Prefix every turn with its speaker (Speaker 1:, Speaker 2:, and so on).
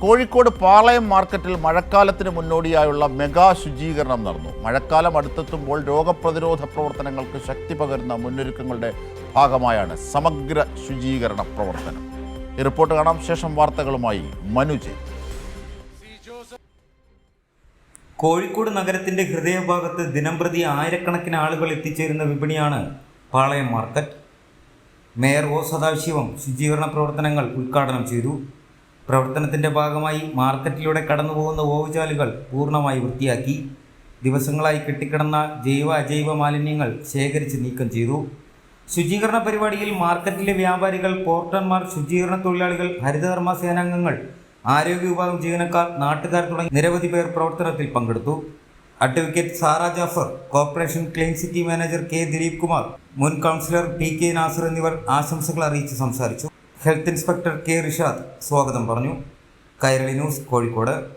Speaker 1: കോഴിക്കോട് പാളയം മാർക്കറ്റിൽ മഴക്കാലത്തിന് മുന്നോടിയായുള്ള മെഗാ ശുചീകരണം നടന്നു. മഴക്കാലം അടുത്തെത്തുമ്പോൾ രോഗപ്രതിരോധ പ്രവർത്തനങ്ങൾക്ക് ശക്തി പകരുന്ന മുന്നൊരുക്കങ്ങളുടെ ഭാഗമായാണ് സമഗ്ര ശുചീകരണ പ്രവർത്തനം. ഈ റിപ്പോർട്ട് കാണാം. ശേഷം വാർത്തകളുമായി മനുജ്.
Speaker 2: കോഴിക്കോട് നഗരത്തിന്റെ ഹൃദയഭാഗത്ത് ദിനംപ്രതി ആയിരക്കണക്കിന് ആളുകൾ എത്തിച്ചേരുന്ന വിപണിയാണ് പാളയം മാർക്കറ്റ്. മേയർ ഒ സദാശിവം ശുചീകരണ പ്രവർത്തനങ്ങൾ ഉദ്ഘാടനം ചെയ്തു. പ്രവർത്തനത്തിന്റെ ഭാഗമായി മാർക്കറ്റിലൂടെ കടന്നുപോകുന്ന ഓവുചാലുകൾ പൂർണ്ണമായി വൃത്തിയാക്കി. ദിവസങ്ങളായി കെട്ടിക്കിടന്ന ജൈവ അജൈവ മാലിന്യങ്ങൾ ശേഖരിച്ച് നീക്കം ചെയ്തു. ശുചീകരണ പരിപാടിയിൽ മാർക്കറ്റിലെ വ്യാപാരികൾ, പോർട്ടർമാർ, ശുചീകരണ തൊഴിലാളികൾ, ഹരിതകർമ്മ സേനാംഗങ്ങൾ, ആരോഗ്യ വിഭാഗം ജീവനക്കാർ, നാട്ടുകാർ തുടങ്ങി നിരവധി പേർ പ്രവർത്തനത്തിൽ പങ്കെടുത്തു. Advocate Sara Jafar, corporation clean city manager K Dilip Kumar, മുൻ കൗൺസിലർ പി കെ നാസർ എന്നിവർ ആശംസകൾ അറിയിച്ച് സംസാരിച്ചു. ഹെൽത്ത് ഇൻസ്പെക്ടർ കെ റിഷാദ് സ്വാഗതം പറഞ്ഞു. കൈരളി ന്യൂസ്, കോഴിക്കോട്.